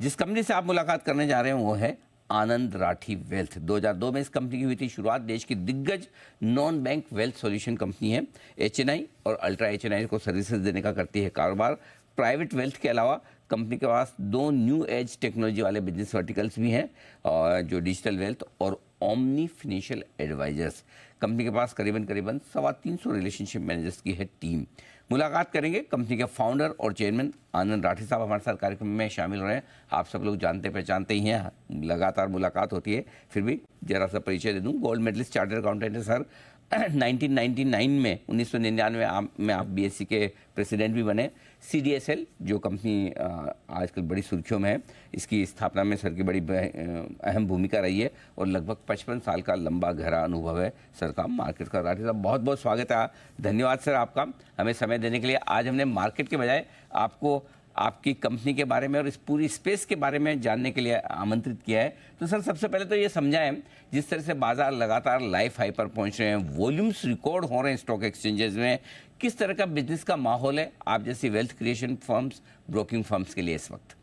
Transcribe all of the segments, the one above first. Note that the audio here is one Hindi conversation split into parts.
जिस कंपनी से आप मुलाकात करने जा रहे हैं वो है आनंद राठी वेल्थ। 2002 में इस कंपनी की हुई थी शुरुआत। देश की दिग्गज non bank wealth solution company है। एचएनआई और अल्ट्रा एचएनआई को सर्विसेज देने का करती है कारोबार। प्राइवेट वेल्थ के अलावा कंपनी के पास 2 न्यू एज टेक्नोलॉजी वाले बिजनेस वर्टिकल्स भी हैं, और जो डिजिटल वेल्थ और ओमनी फिनेंशियल एडवाइजर्स। कंपनी के पास करीबन 350 रिलेशनशिप मैनेजर्स की है टीम। मुलाकात करेंगे कंपनी के फाउंडर और चेयरमैन आनंद राठी साहब हमारे साथ कार्यक्रम में शामिल हो रहे हैं। आप सब लोग जानते पहचानते ही हैं, लगातार मुलाकात होती है, फिर भी जरा सा परिचय दे दूं। गोल्ड मेडलिस्ट चार्टर्ड अकाउंटेंट है सर। 1999 में 1999 में आप बीएससी के प्रेसिडेंट भी बने। सीडीएसएल जो कंपनी आजकल बड़ी सुर्खियों में है, इसकी स्थापना में सर की बड़ी अहम भूमिका रही है और लगभग 55 साल का लंबा गहरा अनुभव है सर का मार्केट का। राठी साहब बहुत बहुत स्वागत है, धन्यवाद सर आपका हमें समय देने के लिए। आज हमने मार्केट के बजाय आपको आपकी कंपनी के बारे में और इस पूरी स्पेस के बारे में जानने के लिए आमंत्रित किया है। तो सर सबसे पहले तो ये समझाएं, जिस तरह से बाजार लगातार लाइफ हाई पर पहुंच रहे हैं, वॉल्यूम्स रिकॉर्ड हो रहे हैं स्टॉक एक्सचेंजेस में, किस तरह का बिजनेस का माहौल है आप जैसी wealth creation firms, broking firms के लिए इस वक्त?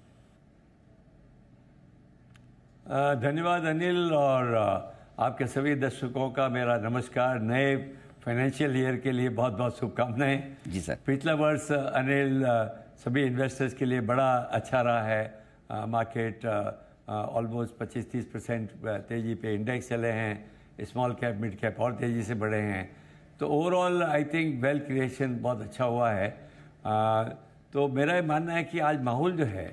धन्यवाद अनिल, और आपके सभी दर्शकों का मेरा नमस्कार। नए फाइनेंशियल ईयर के लिए बहुत बहुत शुभकामनाएं। जी सर। पिछला वर्ष अनिल सभी इन्वेस्टर्स के लिए बड़ा अच्छा रहा है। मार्केट ऑलमोस्ट 25-30% तेज़ी पे इंडेक्स चले हैं। स्मॉल कैप मिड कैप और तेज़ी से बढ़े हैं। तो overall I think wealth creation बहुत अच्छा हुआ है। तो मेरा ये मानना है कि आज माहौल जो है,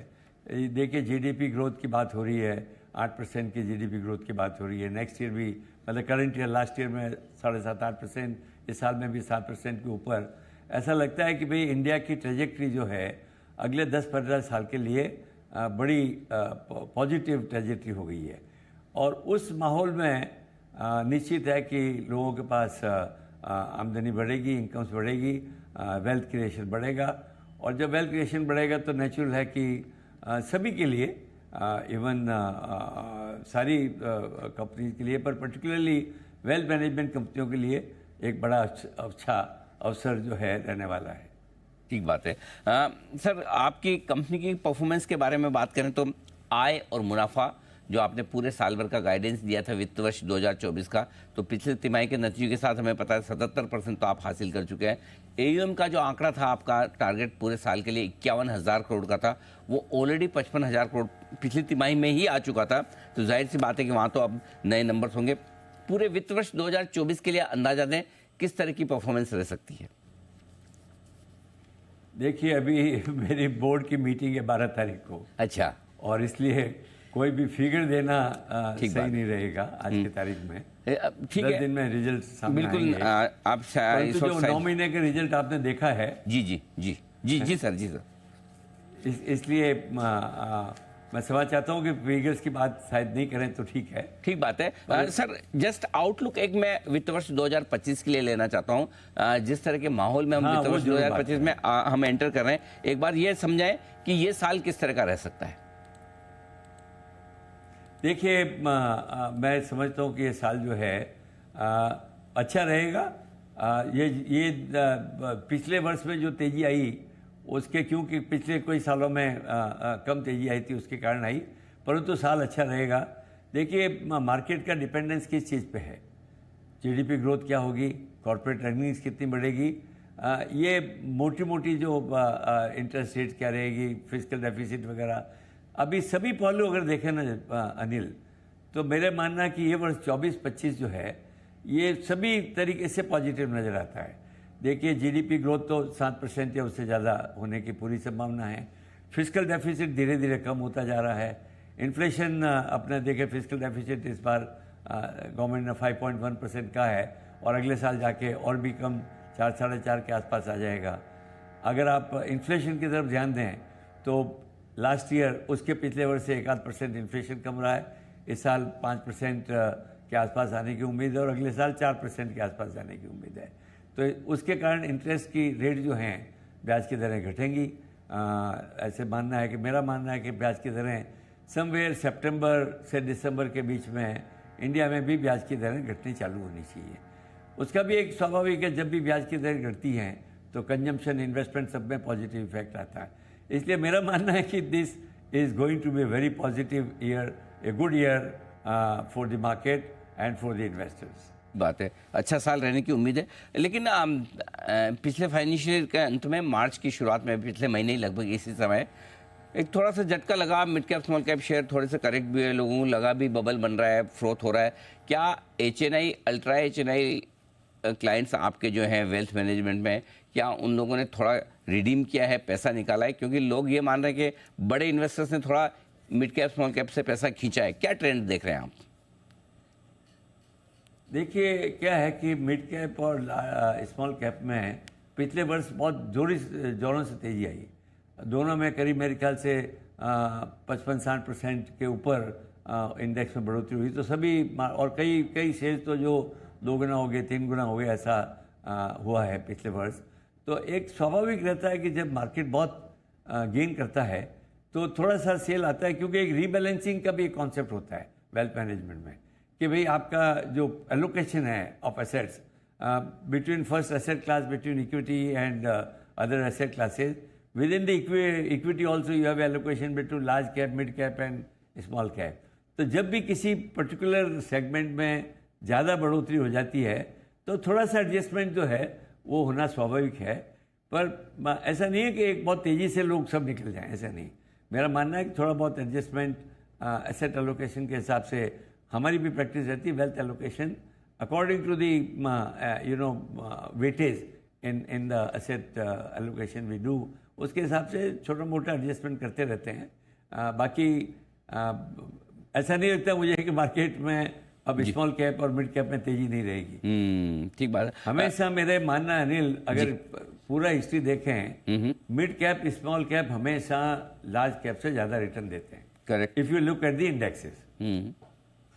देखिए जीडीपी ग्रोथ की बात हो रही है, 8% की जीडीपी ग्रोथ की बात हो रही है। नेक्स्ट ईयर भी, मतलब करंट ईयर, लास्ट ईयर में 7.5-8%, इस साल में भी 7% के ऊपर। ऐसा लगता है कि भाई इंडिया की ट्रेजेक्ट्री जो है अगले 10-15 साल के लिए बड़ी पॉजिटिव ट्रेजेक्ट्री हो गई है। और उस माहौल में निश्चित है कि लोगों के पास आमदनी बढ़ेगी, इनकम्स बढ़ेगी, वेल्थ क्रिएशन बढ़ेगा। और जब वेल्थ क्रिएशन बढ़ेगा तो नेचुरल है कि सभी के लिए, इवन सारी कंपनी के लिए, पर पर्टिकुलरली वेल्थ मैनेजमेंट कंपनियों के लिए एक बड़ा अच्छा अवसर जो है रहने वाला है। ठीक बात है। सर आपकी कंपनी की परफॉर्मेंस के बारे में बात करें तो आय और मुनाफा जो आपने पूरे साल भर का गाइडेंस दिया था वित्त वर्ष 2024 का, तो पिछले तिमाही के नतीजों के साथ हमें पता है 77% तो आप हासिल कर चुके हैं। एयूएम का जो आंकड़ा था आपका टारगेट पूरे साल के लिए 51,000 करोड़ का था, वो ऑलरेडी 55,000 करोड़ पिछली तिमाही में ही आ चुका था। तो जाहिर सी बात है कि वहाँ तो अब नए नंबर्स होंगे। पूरे वित्त वर्ष 2024 के लिए अंदाजा दें किस तरह की परफॉर्मेंस रह सकती है? देखिए अभी मेरी बोर्ड की मीटिंग है 12 तारीख को। अच्छा। और इसलिए कोई भी फिगर देना सही नहीं रहेगा आज की तारीख में। ठीक है, 10 दिन में रिजल्ट सामने बिल्कुल। आप जो 9 महीने के रिजल्ट आपने देखा है। जी जी जी जी जी सर, जी सर। इसलिए मैं समझ चाहता हूँ कि फिगर्स की बात शायद नहीं करें तो ठीक है। ठीक बात है। सर जस्ट आउटलुक एक मैं वित्त वर्ष 2025 के लिए लेना चाहता हूँ। जिस तरह के माहौल में हम वित्त वर्ष 2025 में हम एंटर कर रहे हैं, एक बार ये समझाएं कि ये साल किस तरह का रह सकता है। देखिए मैं समझता हूँ कि ये साल जो है अच्छा रहेगा। ये पिछले वर्ष में जो तेजी आई उसके, क्योंकि पिछले कोई सालों में कम तेजी आई थी उसके कारण आई, परंतु साल अच्छा रहेगा। देखिए मार्केट का डिपेंडेंस किस चीज़ पे है, जीडीपी ग्रोथ क्या होगी, कॉर्पोरेट अर्निंग्स कितनी बढ़ेगी, ये मोटी मोटी जो इंटरेस्ट रेट क्या रहेगी, फिस्कल डेफिसिट वगैरह, अभी सभी पहलू अगर देखें ना अनिल, तो मेरे मानना है कि ये वर्ष 24-25 जो है ये सभी तरीके से पॉजिटिव नज़र आता है। देखिए जीडीपी ग्रोथ तो 7% या उससे ज़्यादा होने की पूरी संभावना है। फिस्कल डेफिसिट धीरे धीरे कम होता जा रहा है। इन्फ्लेशन अपने देखें, फिस्कल डेफिसिट इस बार गवर्नमेंट ने 5.1% का है और अगले साल जाके और भी कम 4-4.5 के आसपास आ जाएगा। अगर आप इन्फ्लेशन की तरफ ध्यान दें तो लास्ट ईयर उसके पिछले वर्ष से 1-8% इन्फ्लेशन कम रहा है। इस साल 5% के आसपास आने की उम्मीद है और अगले साल 4% के आसपास जाने की उम्मीद है। तो उसके कारण इंटरेस्ट की रेट जो हैं, ब्याज की दरें घटेंगी। ऐसे मानना है कि, मेरा मानना है कि ब्याज की दरें समवेयर सितंबर से दिसंबर के बीच में इंडिया में भी ब्याज की दरें घटनी चालू होनी चाहिए। उसका भी एक स्वाभाविक है, जब भी ब्याज की दरें घटती हैं तो कंजम्पशन, इन्वेस्टमेंट सब में पॉजिटिव इफेक्ट आता है। इसलिए मेरा मानना है कि this is going to be a very positive year, a good year for the market and for the investors. बात है, अच्छा साल रहने की उम्मीद है। लेकिन पिछले फाइनेंशियल ईयर के अंत में मार्च की शुरुआत में पिछले महीने ही लगभग इसी समय एक थोड़ा सा झटका लगा, mid cap small cap share थोड़े से करेक्ट भी है, लोगों को लगा भी बबल बन रहा है, फ्रोथ हो रहा है। क्या HNI अल्ट्रा HNI क्लाइंट्स आपके जो हैं वेल्थ मैनेजमेंट में, क्या उन लोगों ने थोड़ा रिडीम किया है, पैसा निकाला है? क्योंकि लोग ये मान रहे हैं कि बड़े इन्वेस्टर्स ने थोड़ा मिड कैप स्मॉल कैप से पैसा खींचा है। क्या ट्रेंड देख रहे हैं आप? देखिए क्या है कि मिड कैप और स्मॉल कैप में पिछले वर्ष बहुत जोरों से तेजी आई। दोनों में करीब मेरे ख्याल से 55-60% के ऊपर इंडेक्स में बढ़ोतरी हुई। तो सभी और कई शेयर तो जो 2 गुना हो गए, 3 गुना हो गए, ऐसा हुआ है पिछले वर्ष। तो एक स्वाभाविक रहता है कि जब मार्केट बहुत गेन करता है तो थोड़ा सा सेल आता है, क्योंकि एक रीबैलेंसिंग का भी एक कॉन्सेप्ट होता है वेल्थ मैनेजमेंट में कि भाई आपका जो एलोकेशन है of assets between first asset class, between equity and other asset classes, with in the equity also you have allocation between large cap, mid cap and small cap. तो जब भी किसी पर्टिकुलर सेगमेंट में ज़्यादा बढ़ोतरी हो जाती है तो थोड़ा सा एडजस्टमेंट जो है वो होना स्वाभाविक है। पर ऐसा नहीं है कि एक बहुत तेज़ी से लोग सब निकल जाएं, ऐसा नहीं। मेरा मानना है कि थोड़ा बहुत एडजस्टमेंट एसेट एलोकेशन के हिसाब से हमारी भी प्रैक्टिस रहती है। Wealth allocation according to the weightage in the asset allocation we do, उसके हिसाब से छोटा मोटा एडजस्टमेंट करते रहते हैं। बाकी ऐसा नहीं लगता मुझे कि मार्केट में अब स्मॉल कैप और मिड कैप में तेजी नहीं रहेगी। ठीक बात है। हमेशा मेरे मानना अनिल, अगर पूरा हिस्ट्री देखें, मिड कैप स्मॉल कैप हमेशा लार्ज कैप से ज़्यादा रिटर्न देते हैं। Correct. If you look at the indexes.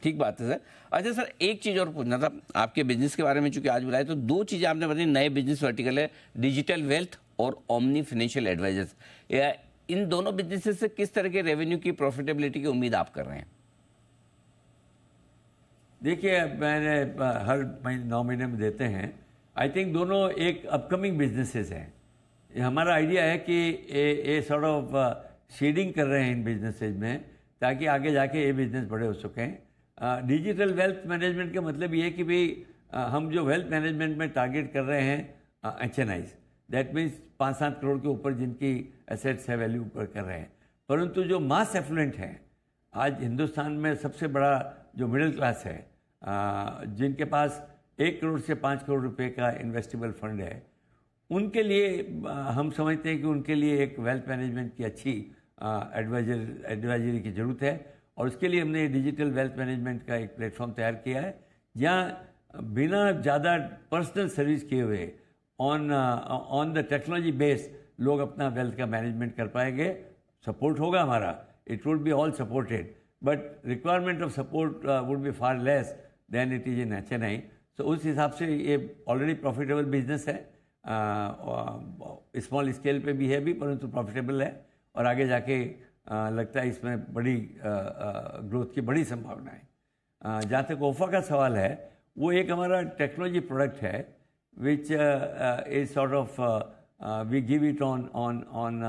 ठीक बात है सर। अच्छा सर, एक चीज़ और पूछना था आपके बिजनेस के बारे में, चूंकि आज बुलाए तो 2 चीज़ें आपने बताई, नए बिजनेस वर्टिकल है डिजिटल वेल्थ और ओमनी फाइनेंशियल एडवाइजर्स। इन दोनों बिजनेसेस से किस तरह के रेवेन्यू की, प्रॉफिटेबिलिटी की उम्मीद आप कर रहे हैं? देखिए मैंने हर 9 महीने में देते हैं। आई थिंक दोनों एक अपकमिंग बिजनेसेस हैं। हमारा आइडिया है कि ये सॉर्ट ऑफ सीडिंग कर रहे हैं इन बिजनेसेस में, ताकि आगे जाके ये बिजनेस बड़े हो सकें। डिजिटल वेल्थ मैनेजमेंट का मतलब ये है कि भाई हम जो वेल्थ मैनेजमेंट में टारगेट कर रहे हैं HNIs, दैट मीन्स 5-7 करोड़ के ऊपर जिनकी एसेट्स है वैल्यू ऊपर कर रहे हैं। परंतु जो मास एफ्लुएंट हैं, आज हिंदुस्तान में सबसे बड़ा जो मिडिल क्लास है, जिनके पास 1 करोड़ से 5 करोड़ रुपए का इन्वेस्टेबल फंड है, उनके लिए हम समझते हैं कि उनके लिए एक वेल्थ मैनेजमेंट की अच्छी एडवाइजरी की ज़रूरत है। और उसके लिए हमने डिजिटल वेल्थ मैनेजमेंट का एक प्लेटफॉर्म तैयार किया है, जहाँ बिना ज़्यादा पर्सनल सर्विस किए हुए ऑन द टेक्नोलॉजी बेस लोग अपना वेल्थ का मैनेजमेंट कर पाएंगे। सपोर्ट होगा हमारा, it would be all supported, but requirement of support would be far less than it is in HNI। तो उस हिसाब से ये ऑलरेडी प्रॉफिटेबल बिजनेस है, स्मॉल स्केल पे भी है भी, परंतु प्रॉफिटेबल है और आगे जाके लगता है इसमें बड़ी ग्रोथ की बड़ी संभावना है। जहाँ तक OFA का सवाल है, वो एक हमारा टेक्नोलॉजी प्रोडक्ट है which is sort of we give it on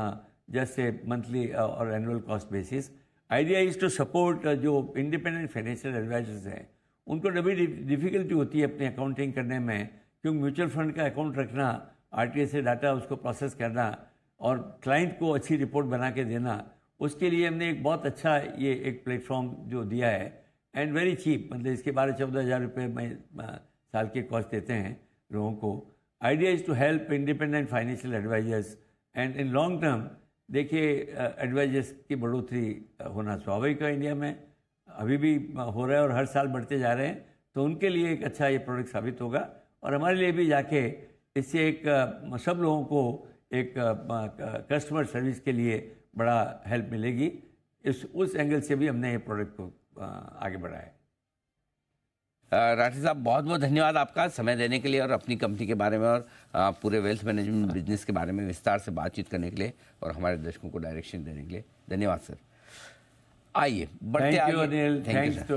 just a monthly और annual cost basis. Idea is to support जो इंडिपेंडेंट फाइनेंशियल एडवाइजर्स हैं, उनको बड़ी डिफिकल्टी होती है अपनी अकाउंटिंग करने में, क्योंकि म्यूचुअल फंड का अकाउंट रखना, RTA से डाटा उसको प्रोसेस करना और क्लाइंट को अच्छी रिपोर्ट बना के देना, उसके लिए हमने एक बहुत अच्छा ये एक प्लेटफॉर्म जो दिया है, एंड वेरी चीप, मतलब इसके 12-14 हज़ार रुपये साल के कॉस्ट देते हैं लोगों को। Idea is to help independent financial advisors and in long term. देखिए एडवाइजर्स की बढ़ोतरी होना स्वाभाविक है इंडिया में, अभी भी हो रहा है और हर साल बढ़ते जा रहे हैं, तो उनके लिए एक अच्छा ये प्रोडक्ट साबित होगा और हमारे लिए भी जाके इससे एक सब लोगों को एक कस्टमर सर्विस के लिए बड़ा हेल्प मिलेगी। उस एंगल से भी हमने ये प्रोडक्ट को आगे बढ़ाया है। राठी साहब, बहुत बहुत धन्यवाद आपका समय देने के लिए और अपनी कंपनी के बारे में और पूरे वेल्थ मैनेजमेंट बिजनेस के बारे में विस्तार से बातचीत करने के लिए और हमारे दर्शकों को डायरेक्शन देने के लिए धन्यवाद सर। आइए बढ़ते आगे। Thank you Anil, thanks to